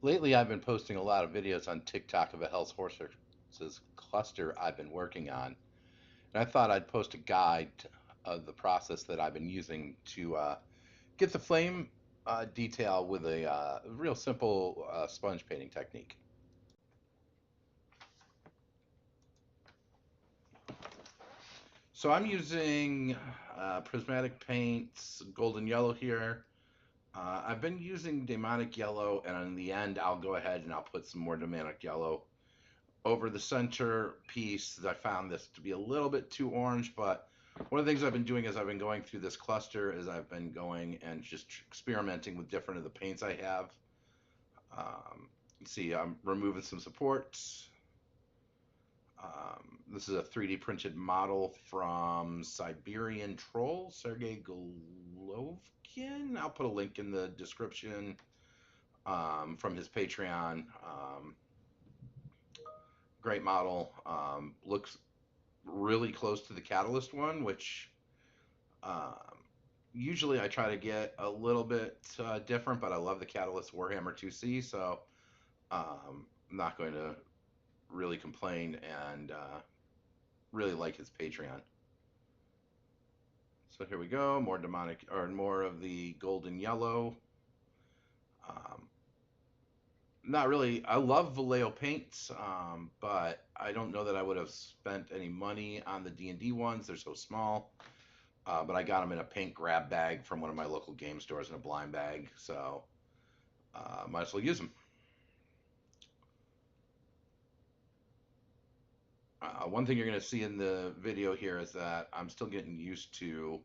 Lately, I've been posting a lot of videos on TikTok of a Hell's Horses cluster I've been working on. And I thought I'd post a guide of the process that I've been using to get the flame detail with a real simple sponge painting technique. So I'm using prismatic paints, golden yellow here. I've been using demonic yellow, and in the end, I'll go ahead and I'll put some more demonic yellow over the center piece. I found this to be a little bit too orange, but one of the things I've been doing as I've been going through this cluster is I've been going and just experimenting with different of the paints I have. You see, I'm removing some supports. This is a 3D printed model from Siberian Troll, Sergey Golovkin. I'll put a link in the description from his Patreon. Great model. Looks really close to the Catalyst one, which um, usually I try to get a little bit different, but I love the Catalyst Warhammer 2C, so I'm not going to really complain and really like his Patreon. So here we go, more demonic or more of the golden yellow. Um, Not really. I love Vallejo paints, but I don't know that I would have spent any money on the D&D ones. They're so small. But I got them in a paint grab bag from one of my local game stores in a blind bag, so might as well use them. One thing you're going to see in the video here is that I'm still getting used to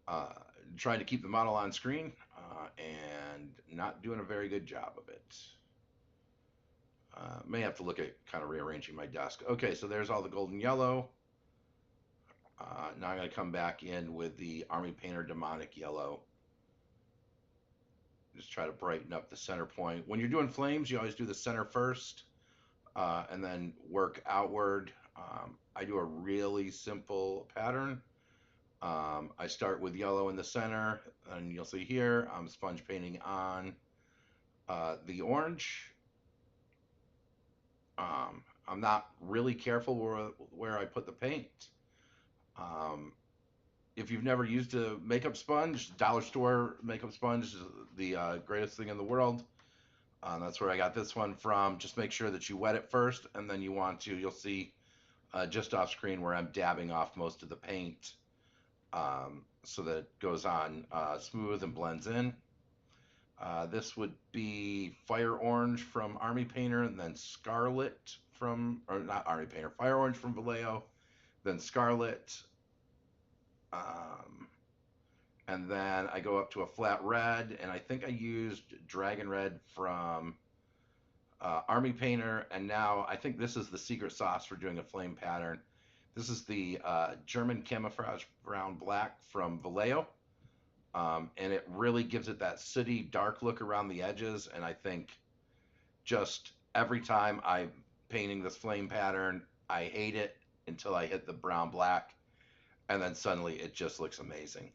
uh, trying to keep the model on screen and not doing a very good job of it. May have to look at kind of rearranging my desk. Okay, so there's all the golden yellow. Now I'm going to come back in with the Army Painter Demonic Yellow. Just try to brighten up the center point. When you're doing flames, you always do the center first and then work outward. I do a really simple pattern. I start with yellow in the center, and you'll see here I'm sponge painting on the orange. I'm not really careful where I put the paint. Um, if you've never used a makeup sponge, dollar store makeup sponge is the greatest thing in the world. That's where I got this one from. Just make sure that you wet it first, and then you'll see just off screen where I'm dabbing off most of the paint so that it goes on smooth and blends in. This would be Fire Orange from Army Painter, and then Scarlet from, or not Army Painter, Fire Orange from Vallejo, then Scarlet, um, and then I go up to a flat red, and I think I used Dragon Red from Army Painter, and now I think this is the secret sauce for doing a flame pattern. This is the German Camouflage Brown Black from Vallejo, and it really gives it that sooty, dark look around the edges, and I think just every time I'm painting this flame pattern, I hate it until I hit the brown black, and then suddenly it just looks amazing.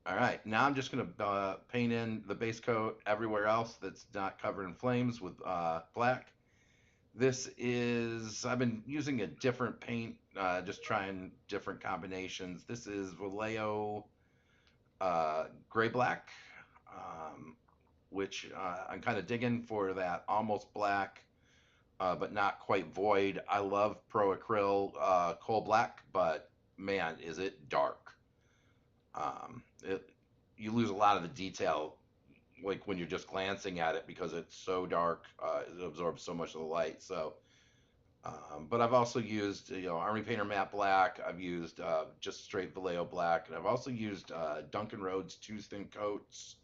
All right, now I'm just going to paint in the base coat everywhere else that's not covered in flames with black. I've been using a different paint, just trying different combinations. This is Vallejo Gray Black, which I'm kind of digging for that almost black, but not quite void. I love Pro Acryl Coal Black, but man, is it dark. You lose a lot of the detail like when you're just glancing at it because it's so dark. It absorbs so much of the light. So, but I've also used Army Painter Matte Black. I've used just straight Vallejo Black, and I've also used Duncan Rhodes Two Thin Coats,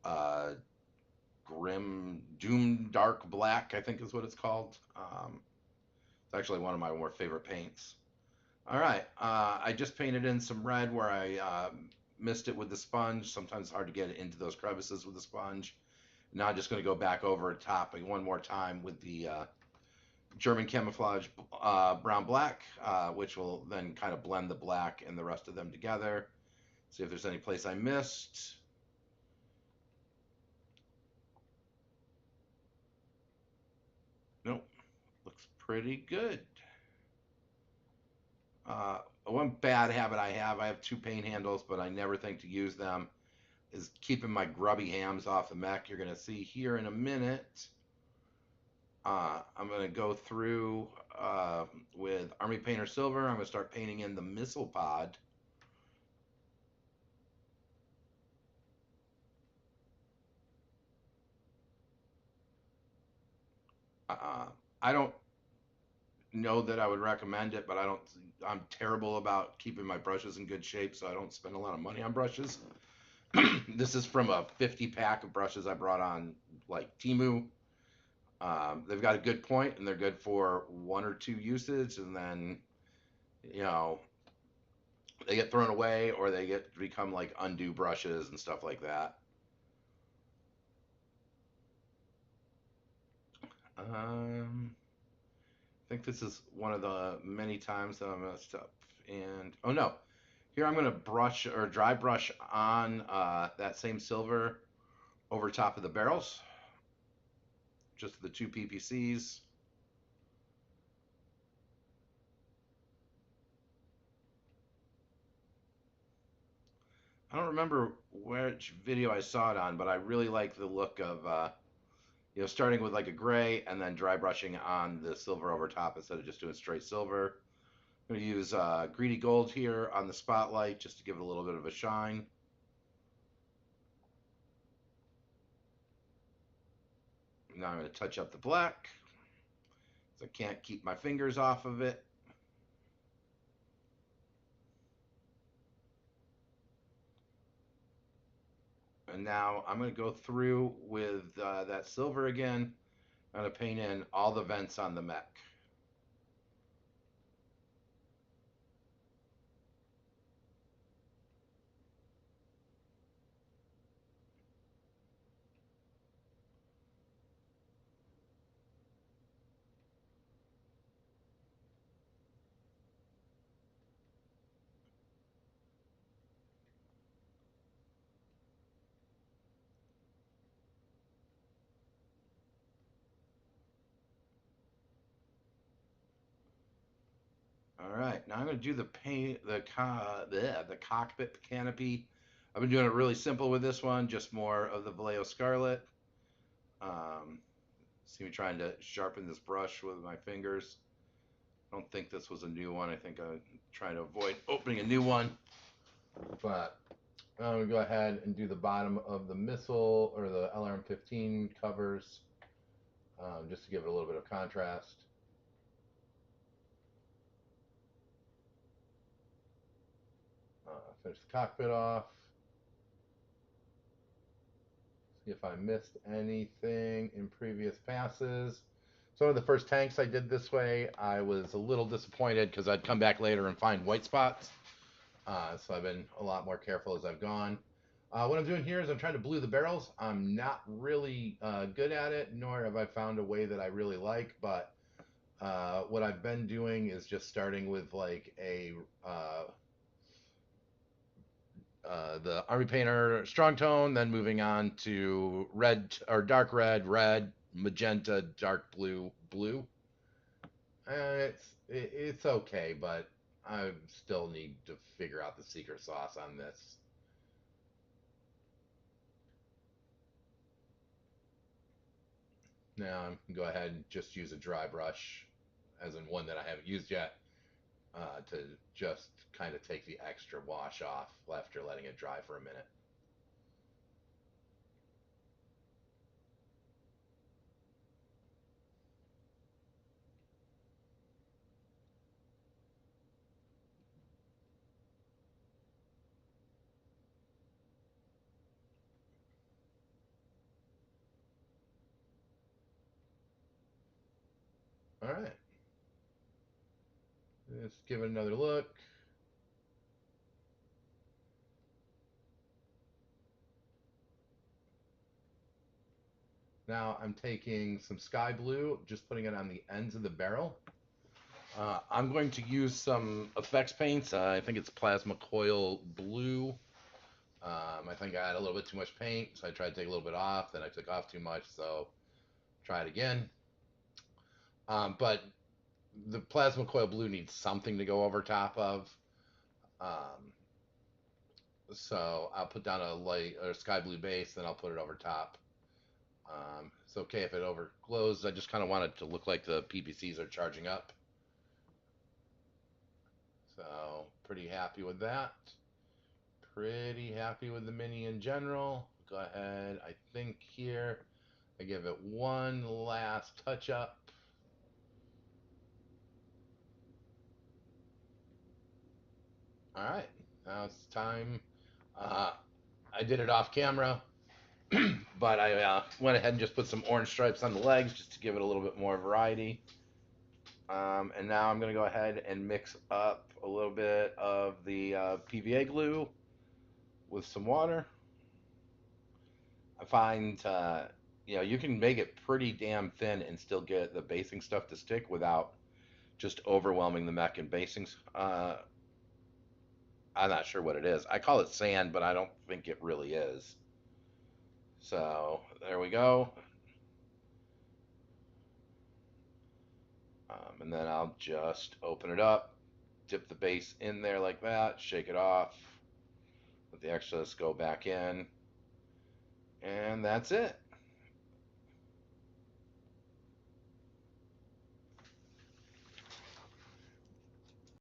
uh, Grim Doom Dark Black, I think is what it's called. It's actually one of my more favorite paints. All right, I just painted in some red where I missed it with the sponge. Sometimes it's hard to get into those crevices with the sponge. Now I'm just going to go back over topping one more time with the German Camouflage Brown Black, which will then kind of blend the black and the rest of them together. See if there's any place I missed. Nope, looks pretty good. One bad habit I have two paint handles, but I never think to use them, is keeping my grubby hams off the mech. You're going to see here in a minute. I'm going to go through with Army Painter Silver. I'm going to start painting in the missile pod. I don't know that I would recommend it, but I'm terrible about keeping my brushes in good shape, so I don't spend a lot of money on brushes. This is from a 50 pack of brushes I brought on like Temu. They've got a good point, and they're good for one or two usage, and then you know they get thrown away or they get become like undue brushes and stuff like that. I think this is one of the many times that I messed up. And oh no, here I'm gonna brush or dry brush on that same silver over top of the barrels, just the two PPCs. I don't remember which video I saw it on, but I really like the look of starting with like a gray and then dry brushing on the silver over top instead of just doing straight silver. I'm going to use greedy gold here on the spotlight just to give it a little bit of a shine. Now I'm going to touch up the black, so I can't keep my fingers off of it. And now I'm going to go through with that silver again. I'm going to paint in all the vents on the mech. All right, now I'm going to do the paint, the cockpit canopy. I've been doing it really simple with this one, just more of the Vallejo Scarlet. See me trying to sharpen this brush with my fingers. I don't think this was a new one. I think I'm trying to avoid opening a new one. But I'm going to go ahead and do the bottom of the missile or the LRM-15 covers just to give it a little bit of contrast. Finish the cockpit off. See if I missed anything in previous passes. Some of the first tanks I did this way, I was a little disappointed because I'd come back later and find white spots. So I've been a lot more careful as I've gone. What I'm doing here is I'm trying to blue the barrels. I'm not really good at it, nor have I found a way that I really like, but what I've been doing is just starting with like the Army Painter strong tone, then moving on to red or dark red, magenta, dark blue, blue. And it's okay, but I still need to figure out the secret sauce on this. Now I'm gonna go ahead and just use a dry brush, as in one that I haven't used yet, to just kind of take the extra wash off after letting it dry for a minute. All right, let's give it another look. Now I'm taking some sky blue, just putting it on the ends of the barrel. I'm going to use some effects paints. I think it's plasma coil blue. I think I had a little bit too much paint, so I tried to take a little bit off. Then I took off too much, so try it again. But the plasma coil blue needs something to go over top of. Um, so I'll put down a light or sky blue base, then I'll put it over top. It's okay if it overglows. I just kind of want it to look like the PPCs are charging up. So pretty happy with that. Pretty happy with the Mini in general. Go ahead. I think here I give it one last touch up. All right, now it's time. Uh, I did it off camera, but I went ahead and just put some orange stripes on the legs just to give it a little bit more variety. And now I'm going to go ahead and mix up a little bit of the PVA glue with some water. I find, you can make it pretty damn thin and still get the basing stuff to stick without just overwhelming the mech and basings. I'm not sure what it is. I call it sand, but I don't think it really is. So there we go. And then I'll just open it up, dip the base in there like that, shake it off, let the excess go back in, and that's it.